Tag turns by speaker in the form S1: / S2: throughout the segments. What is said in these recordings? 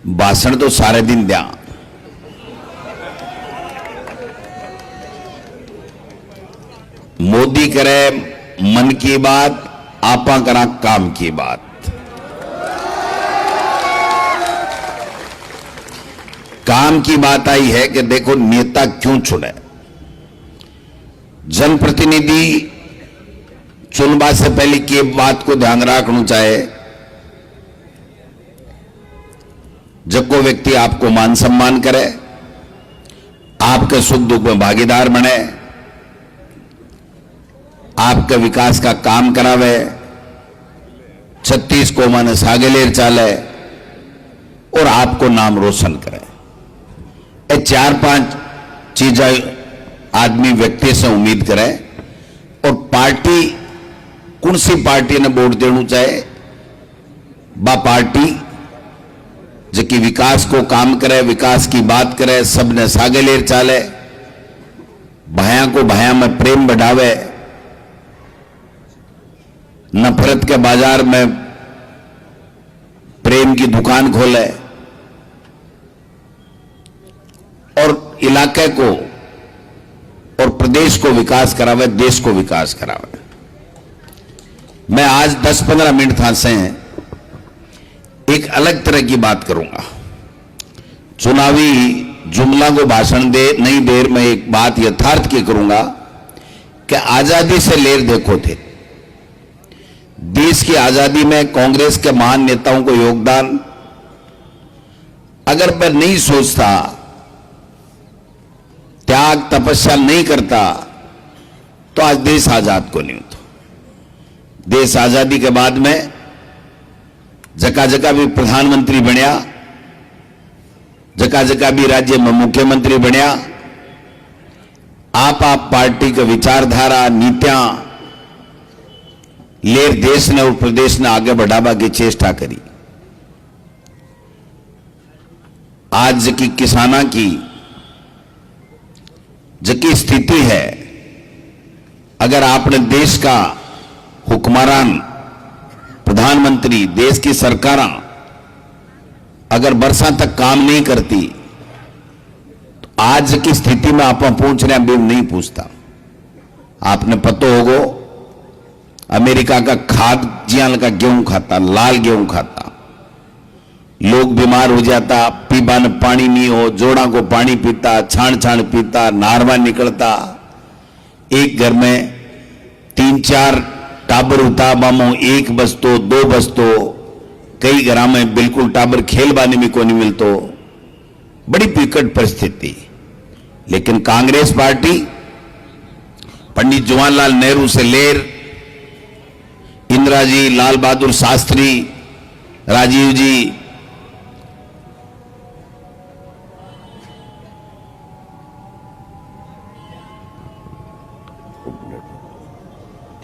S1: भाषण तो सारे दिन दिया, मोदी करे मन की बात, आपा करा काम की बात। काम की बात आई है कि देखो नेता क्यों चुने। जनप्रतिनिधि चुनवा से पहले की बात को ध्यान रखना चाहे, जब कोई व्यक्ति आपको मान सम्मान करे, आपके सुख दुख में भागीदार बने, आपके विकास का काम करावे, 36 को माने सागेलेर चाले और आपको नाम रोशन करे। ये 4-5 चीजें आदमी व्यक्ति से उम्मीद करे। और पार्टी कौन सी पार्टी ने वोट देना चाहे, बा पार्टी जबकि विकास को काम करे, विकास की बात करे, सबने सागेलेर चाले, भाया को भाया में प्रेम बढ़ावे, नफरत के बाजार में प्रेम की दुकान खोले और इलाके को और प्रदेश को विकास करावे, देश को विकास करावे। मैं आज 10-15 मिनट था से एक अलग तरह की बात करूंगा। चुनावी जुमला को भाषण दे नई देर में एक बात यथार्थ की करूंगा कि आजादी से लेर देखो थे, देश की आजादी में कांग्रेस के महान नेताओं को योगदान अगर मैं नहीं सोचता, त्याग तपस्या नहीं करता, तो आज देश आजाद को नहीं होता। देश आजादी के बाद में जगह जगह भी प्रधानमंत्री बनया, जगह जगह भी राज्य में मुख्यमंत्री बनया। आप पार्टी के विचारधारा नीतियां लेर देश ने और प्रदेश ने आगे बढ़ावा की चेष्टा करी। आज की किसाना की जकी स्थिति है, अगर आपने देश का हुक्मरान प्रधानमंत्री, देश की सरकार अगर बरसा तक काम नहीं करती, तो आज की स्थिति में आप पहुंच रहे हैं भी नहीं पूछता। आपने पता होगा अमेरिका का खाद जियाल का गेहूं खाता, लाल गेहूं खाता, लोग बीमार हो जाता, पीबा ने पानी नहीं हो, जोड़ा को पानी पीता, छाण छाण पीता, नारवा निकलता। एक घर में 3-4 टाबर होता, मामो 1 बस्तो 2 बस्तो, कई घर में बिल्कुल टाबर खेल बाने में को नहीं मिलतो। बड़ी विकट परिस्थिति। लेकिन कांग्रेस पार्टी पंडित जवाहरलाल नेहरू से लेर इंदिरा जी, लाल बहादुर शास्त्री, राजीव जी,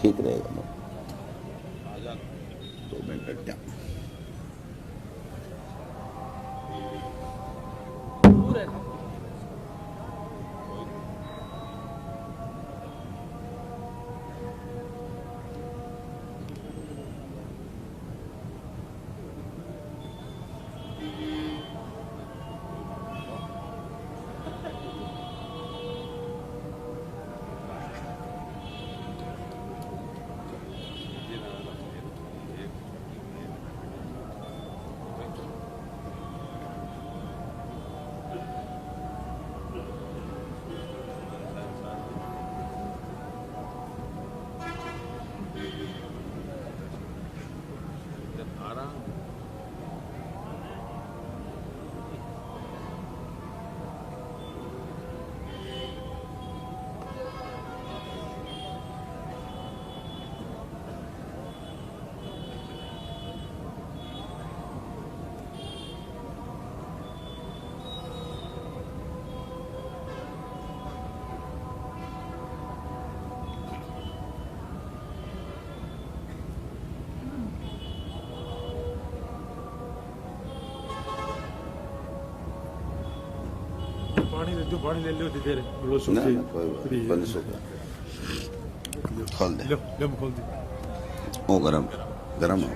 S1: ठीक रहेगा 2 मिनट हट जाओ।
S2: पानी ले लो दे रहे लो
S1: ना ना कोई बंद सो खोल दे,
S2: ले खोल दे।
S1: वो गरम गरम हो।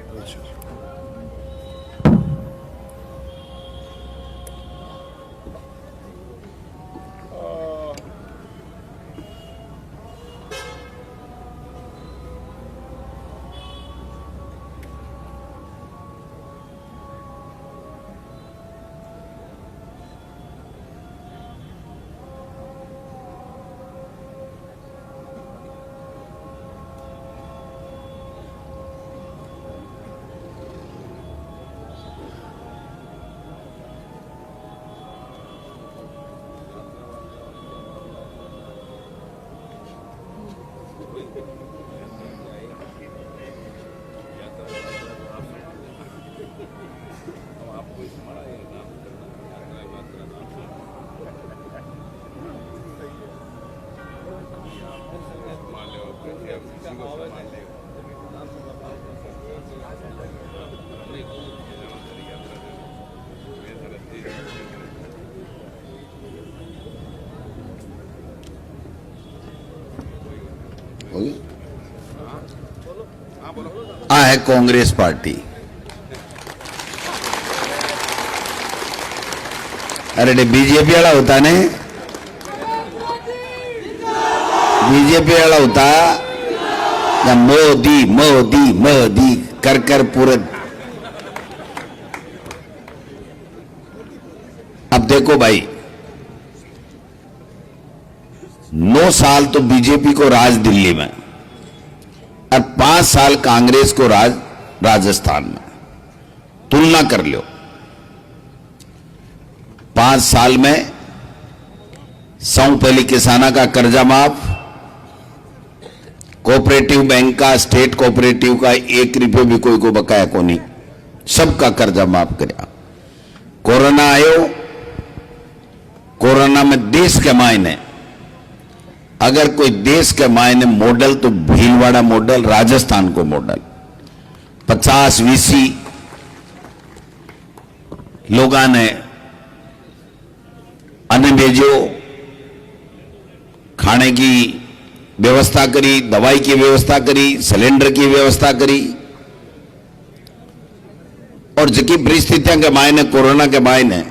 S1: आ है कांग्रेस पार्टी। अरे बीजेपी वाला होता ने, बीजेपी वाला होता या मोदी मोदी मोदी कर कर पूरे। अब देखो भाई, 9 साल तो बीजेपी को राज दिल्ली में और 5 साल कांग्रेस को राज राजस्थान में। तुलना कर लो, 5 साल में सौ पहली किसाना का कर्जा माफ, कोऑपरेटिव बैंक का, स्टेट कोऑपरेटिव का 1 रुपये भी कोई को बकाया को नहीं, सबका कर्जा माफ कराया। कोरोना आयो, कोरोना में देश के मायने, अगर कोई देश के मायने मॉडल तो भीलवाड़ा मॉडल, राजस्थान को मॉडल। 50 वीसी लोगों ने अन्न भेजो, खाने की व्यवस्था करी, दवाई की व्यवस्था करी, सिलेंडर की व्यवस्था करी। और जिकी परिस्थितियों के मायने, कोरोना के मायने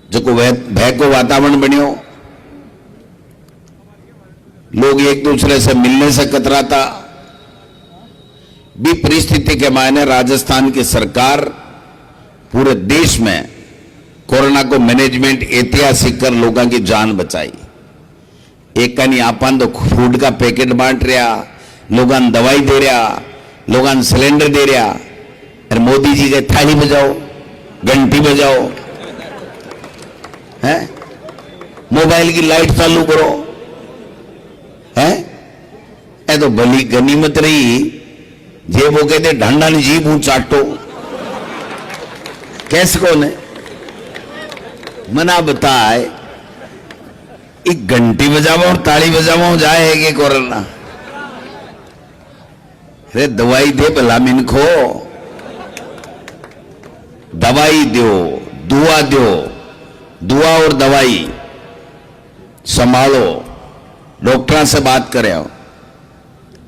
S1: जो भय को वातावरण बनियो, लोग एक दूसरे से मिलने से कतराता भी, परिस्थिति के मायने राजस्थान की सरकार पूरे देश में कोरोना को मैनेजमेंट ऐतिहासिक कर लोगों की जान बचाई। एक का नहीं, आपन तो फूड का पैकेट बांट रहा, लोगों ने दवाई दे रहा, लोगों ने सिलेंडर दे रहा। और मोदी जी के थाली बजाओ, घंटी बजाओ, है मोबाइल की लाइट चालू करो, है ए तो भली गनीमत रही। जे वो कहते ढंडा ने जीभ चाटो, कैसे कौन है मना बताए, एक घंटी बजावा और ताली बजावा जाएगी कोरोना। अरे दवाई दे भला मिनखो, दवाई दो, दुआ दो, दुआ और दवाई संभालो। डॉक्टर से बात करे,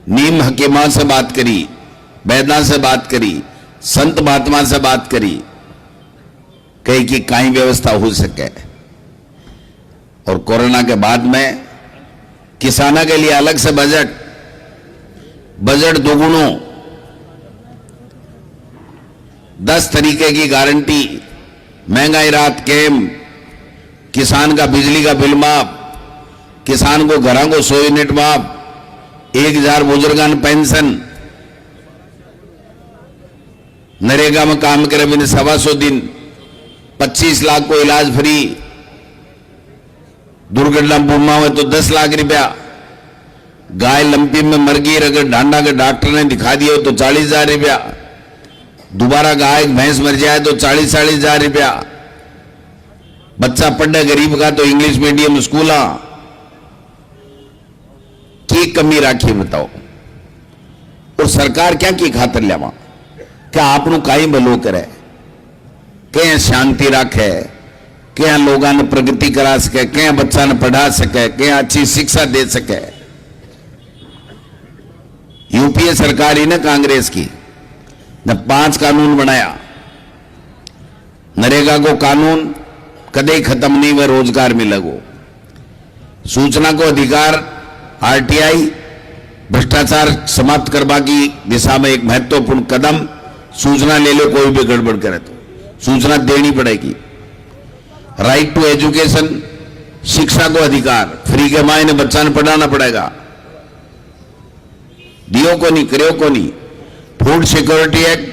S1: नीम हकीमा से बात करी, वैद्या से बात करी, संत महात्मा से बात करी, कहीं की काई व्यवस्था हो सके। और कोरोना के बाद में किसानों के लिए अलग से बजट दोगुणों, 10 तरीके की गारंटी, महंगाई राहत कैम्प, किसान का बिजली का बिल माफ, किसान को घरों को 100 यूनिट माफ, 1000 बुजुर्गान पेंशन, नरेगा में काम करे बिना 125 दिन, 25 लाख को इलाज फ्री, दुर्घटना बीमा हुए तो 10 लाख रुपया, गाय लंपी में मर गई अगर डांडा के डॉक्टर ने दिखा दिया तो 40,000 रुपया, दोबारा गाय भैंस मर जाए तो 40,000 रुपया, बच्चा पढ़े गरीब का तो इंग्लिश मीडियम स्कूल की कमी राखी बताओ। और सरकार क्या की खातर लिया, क्या आपनु काई भलो करे, क्या शांति राखे, क्या लोगों ने प्रगति करा सके, क्या बच्चा ने पढ़ा सके, क्या अच्छी शिक्षा दे सके। यूपीए सरकार ही ने कांग्रेस की ने 5 कानून बनाया, नरेगा को कानून कदे खत्म नहीं हुए, रोजगार मिलेगो, सूचना को अधिकार, आरटीआई, भ्रष्टाचार समाप्त करवा की दिशा में एक महत्वपूर्ण कदम। सूचना ले लो, कोई भी गड़बड़ करे तो सूचना देनी पड़ेगी। राइट टू एजुकेशन, शिक्षा को अधिकार, फ्री के मायने बच्चा ने पढ़ाना पड़ेगा, दियो को नहीं करो को नहीं। फूड सिक्योरिटी एक्ट,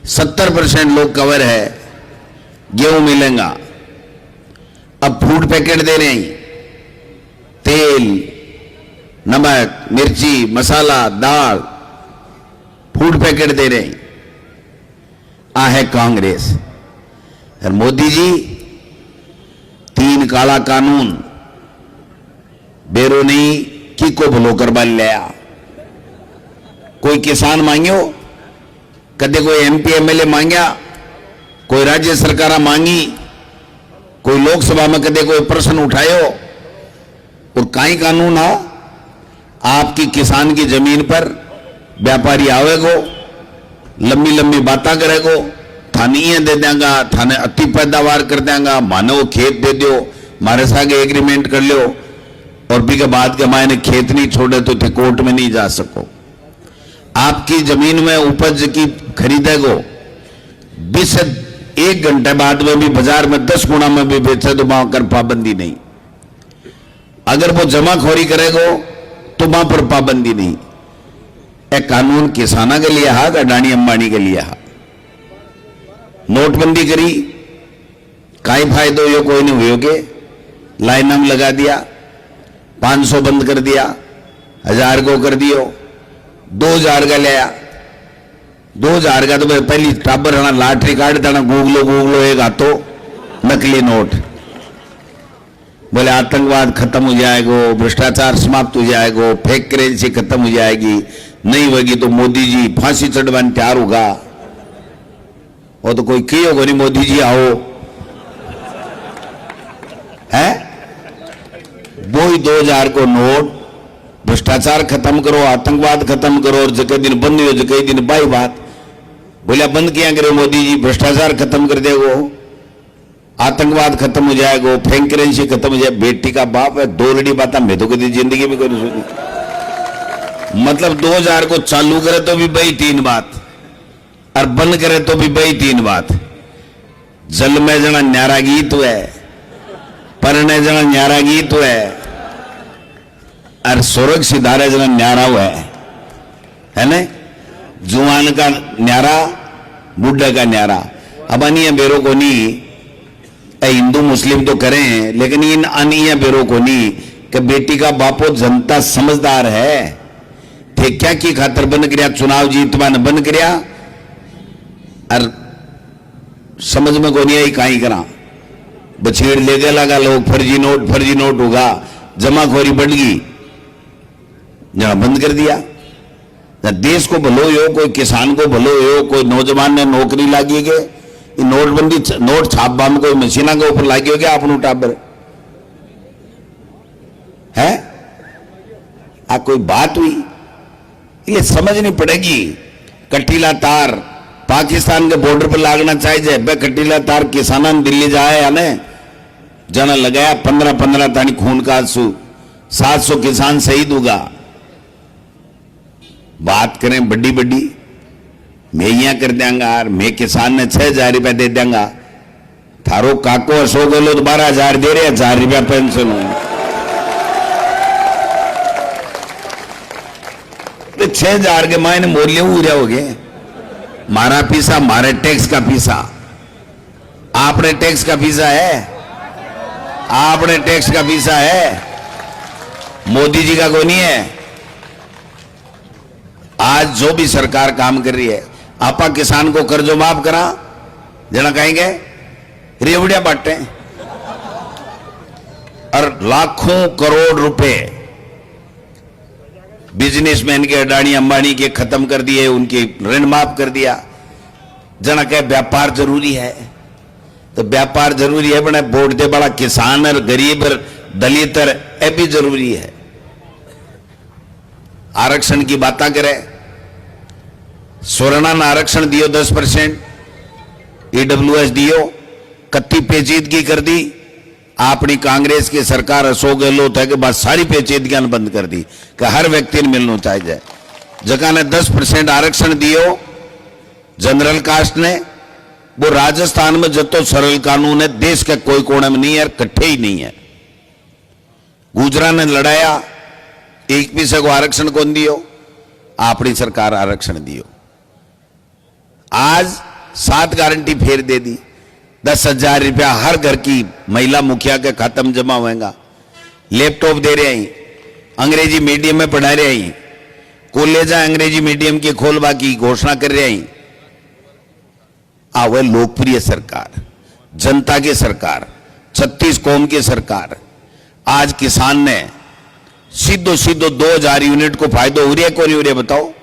S1: 70% लोग कवर है, गेहूं मिलेगा। अब फूड पैकेट दे रहे हैं, तेल, नमक, मिर्ची, मसाला, दाल, फूड पैकेट दे रहे हैं। आ है कांग्रेस। और मोदी जी 3 काला कानून बेरो नहीं की को भलो करवा लिया। कोई किसान मांगियो, कदे कोई एमपी एमएलए मांगया, कोई राज्य सरकार मांगी, कोई लोकसभा में कदे कोई प्रश्न उठायो। और काई कानून आ आपकी किसान की जमीन पर व्यापारी आवेगो, लंबी लंबी बातें करेगो, थाने ये दे देंगा, थाने अति पैदावार कर देंगा, मानो खेत दे दो, मारे सागे एग्रीमेंट कर लो, और भी के बाद के मायने खेत नहीं छोड़े तो थे कोर्ट में नहीं जा सको। आपकी जमीन में उपज की खरीदेगो, 1 घंटे बाद में भी बाजार में 10 गुना में भी बेचे तो वहां कर पाबंदी नहीं। अगर वो जमाखोरी करेगो तो वहां पर पाबंदी नहीं। एक कानून किसाना के लिए हा, अडानी अंबानी के लिए हा। नोटबंदी करी, काई फायदो यो कोई नहीं हुयो के लाइन में लगा दिया, 500 बंद कर दिया, 1000 को कर दियो, 2000 का लिया। 2000 का तो पहली टाबर है लाटरी कार्ड था ना, गूगलो एक हाथों नकली नोट। बोले आतंकवाद खत्म हो जाएगा, भ्रष्टाचार समाप्त हो जाएगा, फेक करेंसी खत्म हो जाएगी, नहीं होगी तो मोदी जी फांसी चढ़वाने तैयार होगा। वो तो कोई की होगा नहीं, मोदी जी आओ है। वो ही 2000 को नोट, भ्रष्टाचार खत्म करो, आतंकवाद खत्म करो, और जगह दिन बंद हो जगह दिन बाई बात। बोले बंद किया करो मोदी जी, भ्रष्टाचार खत्म कर देगो, आतंकवाद खत्म हो जाएगा, फेक करेंसी खत्म हो जाए। बेटी का बाप है, 2 लड़ी बात मैं तो कभी जिंदगी में कभी सुनी। मतलब 2000 को चालू करे तो भी भाई 3 बात, और बंद करे तो भी भाई 3 बात। जल में जना न्यारा गीत है, परने जना न्यारा गीत है, और स्वर्ग सिधारे जना न्यारा हुआ है ना। जुआन का न्यारा, बुढ़ा का न्यारा। अब अनिया बेरो को नहीं, हिंदू मुस्लिम तो करें, लेकिन इन अनिया बेरो को नहीं कि बेटी का बापो जनता समझदार है। थे क्या की खातर बंद करिया, चुनाव जीतवा ने बंद करिया, और समझ में को नहीं आई काई करा। बछेड़ लेके लगा लोग, फर्जी नोट होगा, जमाखोरी बढ़ गई, जहां बंद कर दिया। देश को भलो हो, कोई किसान को भलो हो, कोई नौजवान ने नौकरी लागी के, नोटबंदी नोट छापवा में कोई मशीना के ऊपर लागी हो गया आपनों टाबर है। आ कोई बात हुई, ये समझनी पड़ेगी। कटीला तार पाकिस्तान के बॉर्डर पर लागना चाहिए। बे कटीला तार किसाना दिल्ली जाए या ने जना लगाया 15 तानी खून का आंसू, 700 किसान शहीद होगा। बात करें बड़ी मैं यहां कर देंगा, मैं किसान ने 6000 रुपया दे देंगा। थारो काको अशोक गहलोत 12000 दे रहे, 1000 रुपया पेंशन हो। 6000 के मायने मूल्य पूरे हो गए। मारा पीसा, मारे टैक्स का पीसा, आपने टैक्स का पीसा है, आपने टैक्स का पीसा है, मोदी जी का कोई नहीं है। आज जो भी सरकार काम कर रही है, आपा किसान को कर्जो माफ करा, जना कहेंगे रेवड़िया बांटे, और लाखों करोड़ रुपए बिजनेसमैन के, अडानी अंबानी के खत्म कर दिए, उनके ऋण माफ कर दिया। जना कहे व्यापार जरूरी है, तो व्यापार जरूरी है, बना वोट दे बड़ा किसान और गरीब और दलित ए भी जरूरी है। आरक्षण की बात करें, स्वर्ण आरक्षण दियो 10%, ईडब्ल्यूएस दियो, कत्ती पेचीदगी कर दी। अपनी कांग्रेस की सरकार अशोक गहलोत है के बाद सारी पेचीदगियां बंद कर दी कि हर व्यक्ति ने मिलना चाहिए। जगह ने 10% आरक्षण दियो जनरल कास्ट ने, वो राजस्थान में जतो सरल कानून है, देश के कोई कोने में नहीं है, कट्ठे ही नहीं है। गुजरात ने लड़ाया, एक भी को आरक्षण कौन दियो, अपनी सरकार आरक्षण दियो। आज 7 गारंटी फेर दे दी, 10,000 रुपया हर घर की महिला मुखिया के खाता में जमा होएगा। लैपटॉप दे रहे हैं, अंग्रेजी मीडियम में पढ़ा रहे हैं, कॉलेज अंग्रेजी मीडियम की खोलवा की घोषणा कर रहे हैं। आवे लोकप्रिय सरकार, जनता की सरकार, 36 कौम की सरकार। आज किसान ने सीधो सीधो 2000 यूनिट को फायदो हो रहा को नहीं हो रहा बताओ।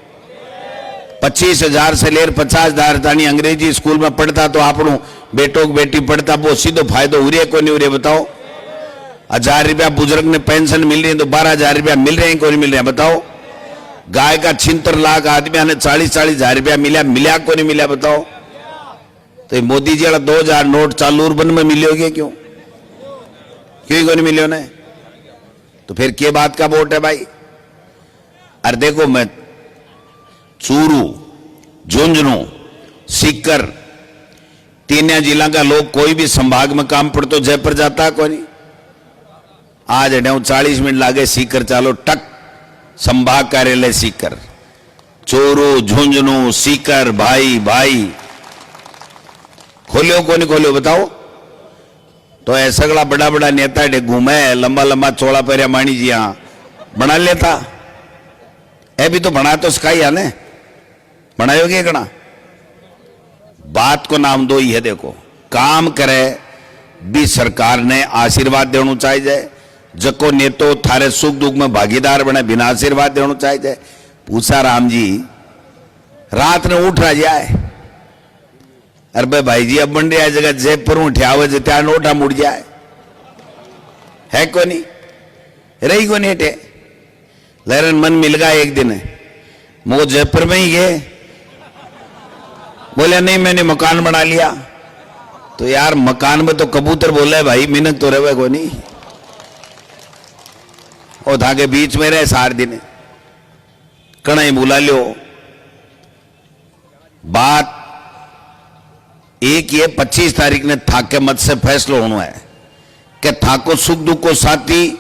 S1: 25,000 से लेकर 50,000 तानी अंग्रेजी स्कूल में पढ़ता तो आपनों बेटो बेटी पढ़ता वो सीधो फायदो हो रहा को नहीं हो रहा बताओ। 1000 रुपया बुजुर्ग ने पेंशन मिल रही है तो 12,000 रुपया मिल रहे हैं को नहीं मिल रहे हैं बताओ। गाय का 76 लाख आदमी ने 40-40 हजार रुपया मिला को नहीं मिला बताओ। तो मोदी जी वाला 2000 नोट चालू बन में मिलोगे क्यों को नहीं मिले ने? तो फिर क्या बात का वोट है भाई? अरे देखो, मैं चूरू, झुंझुनू, सीकर, तीन जिला का लोग कोई भी संभाग में काम पड़ तो जयपुर जाता को नहीं। आज 40 मिनट लागे सीकर चालो टक संभाग कार्यालय सीकर, चूरू, झुंझुनू, सीकर, भाई भाई खोलियो को नहीं खोलियो बताओ। तो ऐसा गला बड़ा बड़ा नेता डे घूमे लंबा लंबा चौड़ा पैरिया माणी जी यहां बना लेता है भी तो बना तो स्काई आने बनायोगे कना। बात को नाम दो ही है, देखो काम करे भी सरकार ने आशीर्वाद देना चाहिए। जको नेतो थारे सुख दुख में भागीदार बने बिना आशीर्वाद देना चाहिए। पूछा राम जी रात ने उठ रहा जाए, अरे भाई जी अब बन रहा जगह जयपुर उठ्यावे त्या नोटा मुड़ जाए है को नहीं रही को नहीं टे। लहरन मन मिल गया एक दिन वो जयपुर में ही गए, बोले नहीं मैंने मकान बना लिया। तो यार मकान में तो कबूतर बोले भाई मिनट तो रहे को नहीं। और धागे बीच में रहे 4 दिन कणाई बुला लियो। बात एक ये 25 तारीख ने थाके मत से फैसलो होना है कि थाको सुख दुख को साथी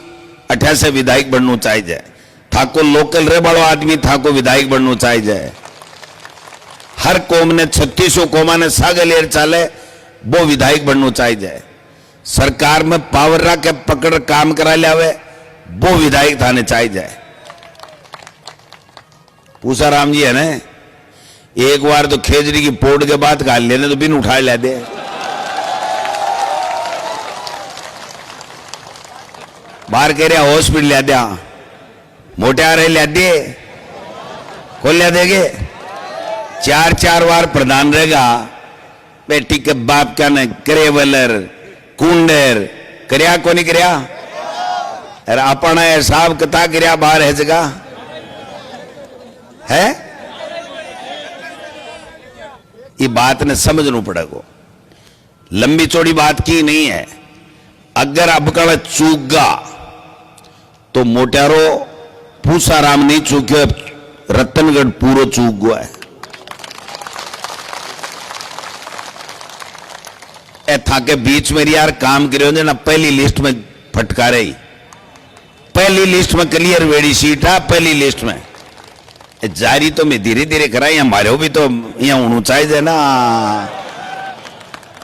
S1: 28 से विधायक बनना चाहिए। थाको लोकल रे बड़ो आदमी थाको विधायक बनना चाहिए। हर कौम ने 36 कौमा ने सागे लेर चाले वो विधायक बनना चाहिए। सरकार में पावर रख के पकड़ काम करा लियावे वो विधायक थाने चाहिए। पूछा राम जी है ना, एक बार तो खेजड़ी की पोड़ के बाद गाल लेने तो बिन उठा ले दे। बाहर कह रहा हॉस्पिटल ले दिया, मोटे आ रहे ले दे खोल ले देगे। 4-4 बार प्रधान रहेगा बेटी के बाप क्या ने करेवलर कुंडर करया को नहीं करया। अरे अपना हिसाब कता करया बाहर है जगह है। ये बात ने समझना पड़ेगा, लंबी चौड़ी बात की नहीं है। अगर अब कल चूका तो मोटारो पूसाराम नहीं चूक्यो, रतनगढ़ पूरो चूक गया है। ए था के बीच में यार काम करे ना पहली लिस्ट में फटकारे, पहली लिस्ट में क्लियर वेड़ी सीट है पहली लिस्ट में। जारी तो मैं धीरे धीरे कराई, हमारे भी तो यहाँ होना चाहिए ना।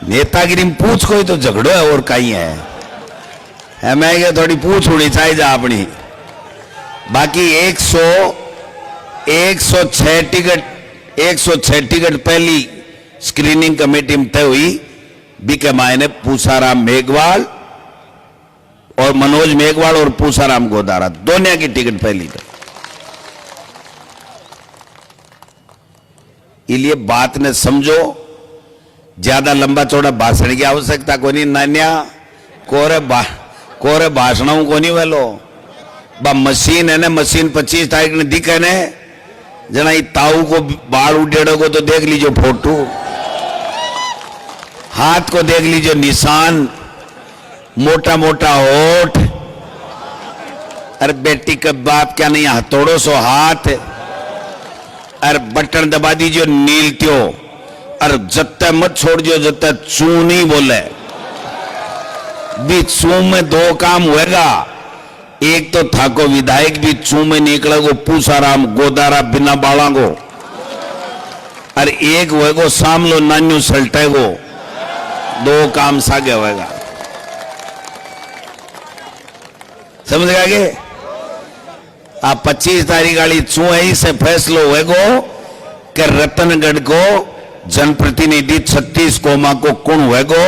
S1: नेतागिरी में पूछ कोई तो झगड़ो है और कहीं है मैं क्या थोड़ी पूछ होनी चाहिए अपनी। बाकी 106 टिकट पहली स्क्रीनिंग कमेटी में तय हुई। बीके मायने पूसाराम मेघवाल और मनोज मेघवाल और पूसाराम गोदारा दोनों की टिकट पहली तो। इसलिए बात ने समझो, ज्यादा लंबा चौड़ा भाषण की आवश्यकता को नहीं। नान्या कोरे भाषणों को नहीं वेलो बा मशीन है ना, मशीन 25 तारीख ने दिखे ने जना ताऊ को बाल उडेड़ो को तो देख लीजिए फोटो, हाथ को देख लीजिए निशान, मोटा मोटा होठ। अरे बेटी के बाप क्या नहीं हथौड़ो सो हाथ। अरे बटन दबा दीजिए नील त्यो। अरे जत्ते मत छोड़ दियो जत्ते चू नहीं बोले। भी चू में 2 काम होएगा, एक तो थाको विधायक भी चू में निकलेगो पूसाराम गोदारा बिना बालांगो, और एक होएगो सामलो नान्यू सल्टेगो। 2 काम सागे होएगा, समझ गए? आप 25 तारीख वाली चुनाई से फैसलो होएगो कि रतनगढ़ को जनप्रतिनिधि 36 कोमा को कुण हुएगो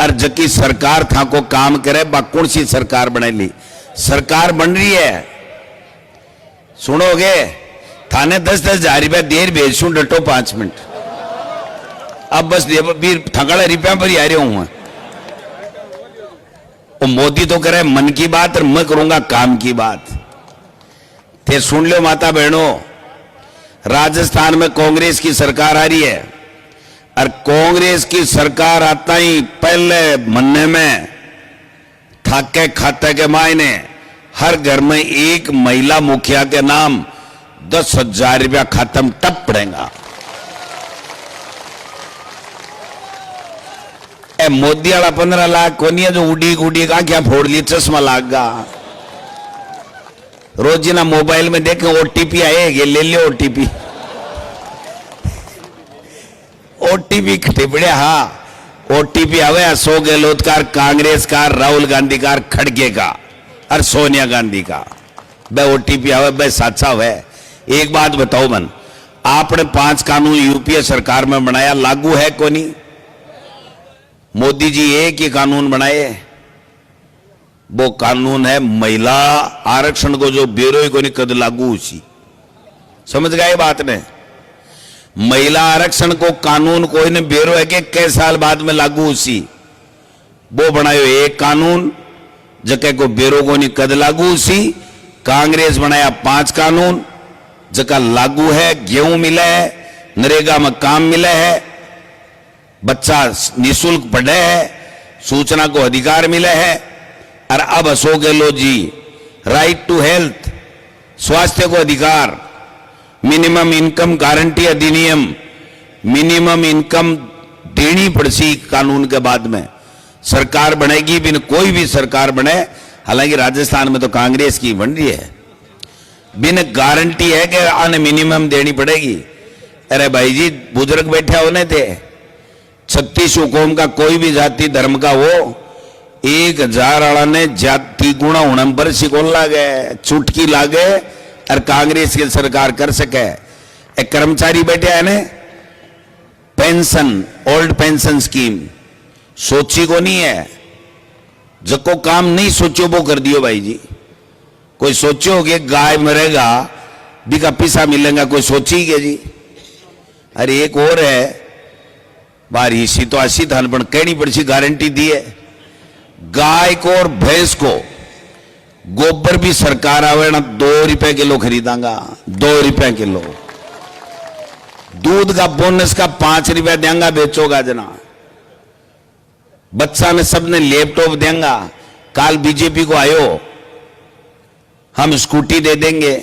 S1: और जकी सरकार था को काम करे बा कौन सी सरकार बने ली। सरकार बन रही है, सुनोगे थाने 10-10 हजार रुपया देर भेजू डटो 5 मिनट। अब बस थकड़ा रुपया पर ही आ रहा हूं। वो मोदी तो करे मन की बात और मैं करूंगा काम की बात। ते सुन लो माता बहनों, राजस्थान में कांग्रेस की सरकार आ रही है और कांग्रेस की सरकार आता ही पहले महीने में ठाके खाते के मायने हर घर में एक महिला मुखिया के नाम 10,000 रुपया खाते में टप पड़ेगा। मोदी वाला 15 लाख कोनी है जो उड़ी उड़ी का क्या फोड़ ली, चश्मा लाग गा। रोजीना मोबाइल में देखें ओटीपी आएगी, ले लियो ओटीपी। ओटीपी खटिपड़े, हाँ ओटीपी आवे अशोक गहलोत का, कांग्रेस का, राहुल गांधी का, खड़गे का और सोनिया गांधी का। बे ओटीपी आवे बे साचा है। एक बात बताओ मन, आपने 5 कानून यूपीए सरकार में बनाया, लागू है कोनी? मोदी जी एक ही कानून बनाए, वो कानून है महिला आरक्षण को जो ब्यूरो को नहीं कद लागू उसी। समझ गए बात ने? महिला आरक्षण को कानून कोई ने ब्यूरो है कि कई साल बाद में लागू उसी। वो बनायो एक कानून जके को ब्यूरो को नहीं कद लागू उसी। कांग्रेस बनाया 5 कानून जका लागू है। गेहूं मिला है, नरेगा में काम मिला है, बच्चा निःशुल्क पढ़े है, सूचना को अधिकार मिला है। और अब Ashok Gehlot ji right to health, स्वास्थ्य को अधिकार, मिनिमम इनकम गारंटी अधिनियम, मिनिमम इनकम देनी पड़सी कानून के बाद में सरकार बनेगी। बिन कोई भी सरकार बने, हालांकि राजस्थान में तो कांग्रेस की बन रही है, बिन गारंटी है कि आने मिनिमम देनी पड़ेगी। अरे भाई जी, बुजुर्ग बैठे होने थे, 36 हुकुम का कोई भी जाति धर्म का हो, 1000 वाला ने जाति गुणा होने पर सिकोल लागे, चुटकी लागे और कांग्रेस की सरकार कर सके। एक कर्मचारी बैठे है ने पेंशन, ओल्ड पेंशन स्कीम सोची को नहीं है, जको काम नहीं सोचो वो कर दियो भाई जी। कोई सोचो कि गाय मरेगा बिका पैसा मिलेगा, कोई सोची क्या जी? अरे एक और है, बार इसी तो 80 थान पर कहनी पड़सी गारंटी दी है, गाय को और भैंस को गोबर भी सरकार आवे ना 2 रुपए किलो खरीदांगा, 2 रुपए किलो। दूध का बोनस का 5 रुपए देंगा, बेचोगा जना। बच्चा ने सबने लैपटॉप देंगा। काल बीजेपी को आयो, हम स्कूटी दे देंगे,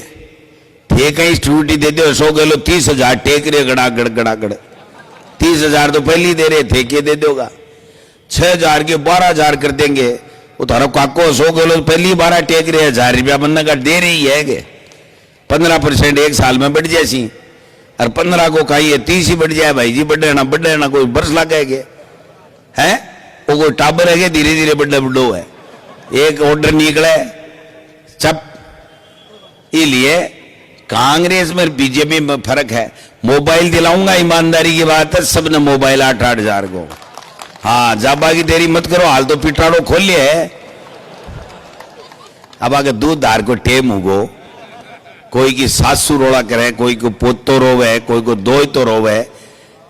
S1: ठीक है स्कूटी दे दो। अशोक गहलोत 30,000 टेक रहे गड़ागड़ गड़ागड़। 30,000 तो पहले ही दे रहे थे, के दे दोगा? 6,000 के 12,000 कर देंगे। वो थारो काको अशोक गहलोत पहली 12 टेक रहे, 1000 रुपया बनने का दे रही है कि 15% एक साल में बढ़ जाए। और 15 को कहिए 30 ही बढ़ जाए भाई जी, बढ़े ना कोई बरस लगे है। वो कोई टाबर है, धीरे धीरे बढ़े बढ़ो है। एक ऑर्डर निकले चप। इसलिए कांग्रेस में बीजेपी में फर्क है। मोबाइल दिलाऊंगा, ईमानदारी की बात है, सबने मोबाइल 8,000 को। हाँ, जाबा की देरी मत करो, हाल तो पिटाड़ो खोल लिया है। अब आगे दूध धार को टेम उगो, कोई की सासू रोड़ा करे, कोई को पोतो रोवे, कोई को दोई तो रोवे।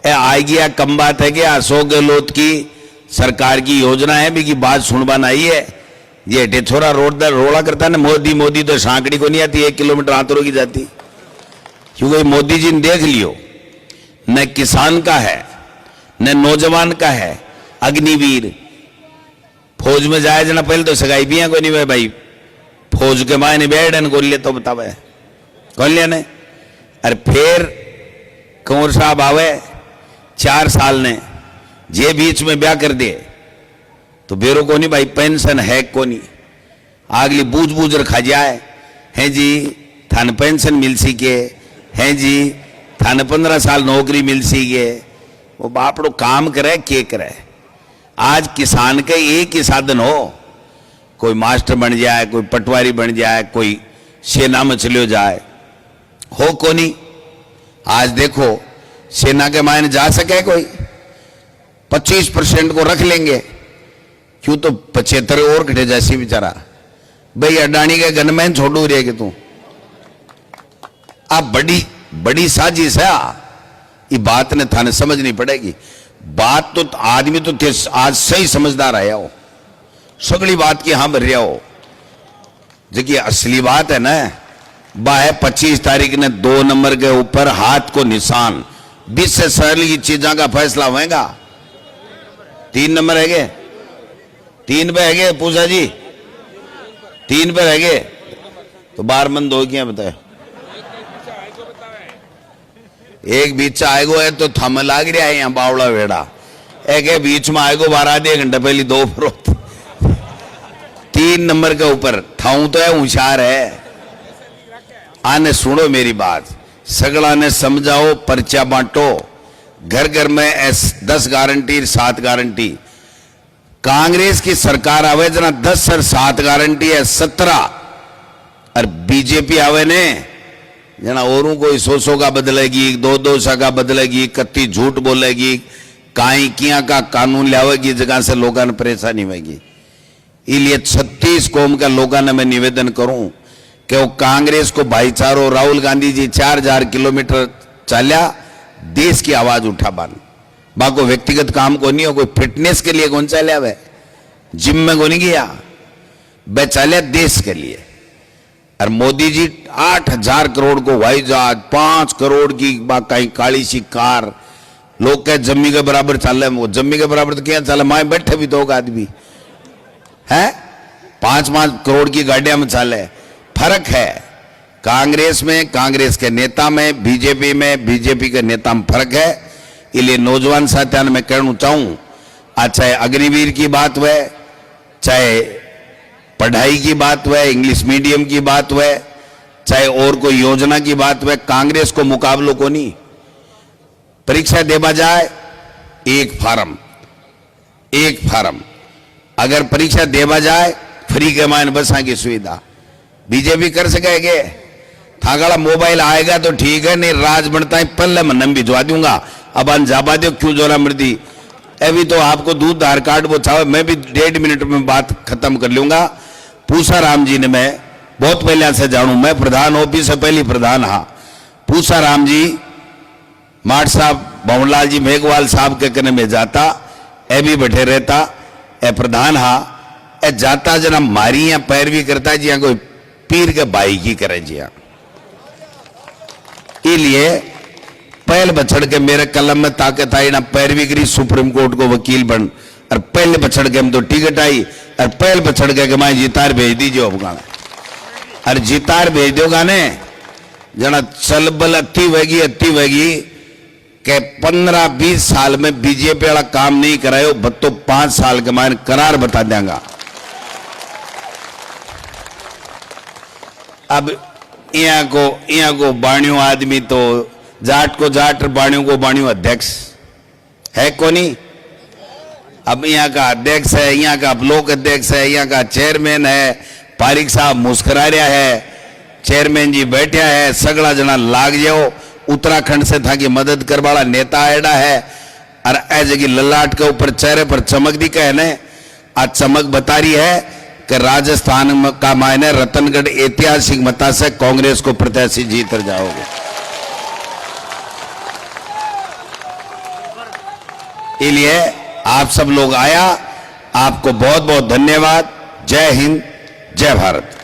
S1: आएगी या कम बात है कि अशोक गहलोत की सरकार की योजना है भी की बात सुनवान आई है। ये छोरा रोड़ा करता है ना, मोदी तो सांकड़ी को नहीं आती, 1 किलोमीटर आंतरों की जाती। क्योंकि मोदी जी ने देख लियो, न किसान का है न नौजवान का है, अग्निवीर। फौज में जाए जना पहले तो सगाई भी को नहीं भाई, फौज के मायने बैठन को ले तो बतावे कौन लिया ने। अरे फिर कंवर साहब आवे 4 साल ने, जे बीच में ब्याह कर दे तो बेरो को नहीं भाई, पेंशन है को नहीं। आगली बूझ बूझ रखा जाए, है जी थाने पेंशन मिल सी के, है जी थाने 15 साल नौकरी मिल सी के। वो बापड़ो काम करे के करे। आज किसान के एक ही साधन हो, कोई मास्टर बन जाए, कोई पटवारी बन जाए, कोई सेना में चले जाए, हो को नहीं। आज देखो सेना के मायने जा सके कोई? 25% को रख लेंगे, क्यों तो 75 और घटे जैसी बेचारा। भाई अडानी के गनमैन छोड़ू रहे कि तू अब बड़ी बड़ी साजिश है। ये बात ने थाने समझनी पड़ेगी। बात तो आदमी तो आज सही समझदार आया हो, सगली बात की हाँ भर रहा हो। देखिए असली बात है ना, बाह 25 तारीख ने 2 नंबर के ऊपर हाथ को निशान 20 से सरल की चीजों का फैसला होगा। 3 नंबर है गे, 3 पे है गे पूजा जी, 3 पे है गे तो 12 मन 2 क्या बताए। एक बीच आएगो है तो थम लाग रहा है यहाँ बावड़ा वेड़ा, एक है बीच में आएगो 12 आधे घंटे पहले 2 फरोख्त। 3 नंबर के ऊपर थाऊ तो है, होशियार है। आने सुनो मेरी बात, सगड़ा ने समझाओ, पर्चा बांटो, घर घर में 10 गारंटी 7 गारंटी। कांग्रेस की सरकार आवे जना 10 और 7 गारंटी है 17, और बीजेपी आवे ने जना औरों को 100 का बदलेगी, 200 का बदलेगी, कत्ती झूठ बोलेगी, काई किया का कानून लावेगी, जगह से लोगों ने परेशानी होगी। इसलिए 36 कौम का लोगों ने मैं निवेदन करूं कि वो कांग्रेस को भाईचारो, राहुल गांधी जी 4000 किलोमीटर चाल्या देश की आवाज उठा बान, बाको व्यक्तिगत काम को नहीं हो, कोई फिटनेस के लिए कौन चाल्या वे, जिम में को नहीं गया, वे चाल्या देश के लिए। और मोदी जी 8000 करोड़ को हवाई जहाज, 5 करोड़ की कहीं काली सी कार, लोग कह जम्मी के बराबर चल रहे, वो जम्मी के बराबर तो क्या चल, माए बैठे भी 2 आदमी है, 5-5 करोड़ की गाड़ियां में चले। फर्क है कांग्रेस में, कांग्रेस के नेता में, बीजेपी में, बीजेपी के नेता में फर्क है। इसलिए नौजवान साथियों में कहना चाहूं, आज चाहे अग्निवीर की बात हुए, चाहे पढ़ाई की बात हुए, इंग्लिश मीडियम की बात हुए, चाहे और कोई योजना की बात हुए, कांग्रेस को मुकाबलों को नहीं। परीक्षा देवा जाए, एक फार्म अगर परीक्षा देवा जाए, फ्री के मान बसा की सुविधा बीजेपी कर सकेगे। थागड़ा मोबाइल आएगा तो ठीक है, नहीं राज बनता है पल्ले मन भिजवा दूंगा, अब अनजाबा दो क्यों जोरा मर्दी। अभी तो आपको दूध आधार कार्ड वो चाहे, मैं भी 1.5 मिनट में बात खत्म कर लूंगा। पूसा राम जी ने, मैं बहुत पहले से जानू, मैं प्रधान ऑफिस से पहले प्रधान हाँ। पूसा राम जी माठ साहब, भवनलाल जी मेघवाल साहब के कने में जाता, ए भी बैठे रहता, ए प्रधान हाँ, ए जाता जना मारी या पैरवी करता जी, कोई पीर के भाई की करे जी। इसलिए पहल बछड़ के मेरे कलम में ताकत आई ना, पैरवी करी, सुप्रीम कोर्ट को वकील बन, और पहले बछड़ के हम तो टिकट आई, और पहल बछड़ के मैं जितार भेज दीजिए अफगान, और जितार भेज दोगा ने जना चल बल अति वेगी के 15-20 साल में बीजेपी वाला काम नहीं करायो, बत्तो 5 साल के मान करार बता देंगा। अब यहाँ को बाणियों आदमी तो जाट को जाट, बाणियों को बाणियों अध्यक्ष है कोनी। अब यहाँ का अध्यक्ष है, यहाँ का ब्लॉक अध्यक्ष है, यहाँ का चेयरमैन है, पारिक साहब मुस्कुरा रहा है, चेयरमैन जी बैठा है, सगड़ा जना लाग जाओ। उत्तराखंड से था कि मदद कर वाला नेता आएडा है, और ऐसे की ललाट के ऊपर चेहरे पर चमक दी कहने, आज चमक बता रही है कि राजस्थान का मायने रतनगढ़ ऐतिहासिक मता से कांग्रेस को प्रत्याशी जीत जाओगे। इसलिए आप सब लोग आया, आपको बहुत बहुत धन्यवाद। जय हिंद, जय भारत।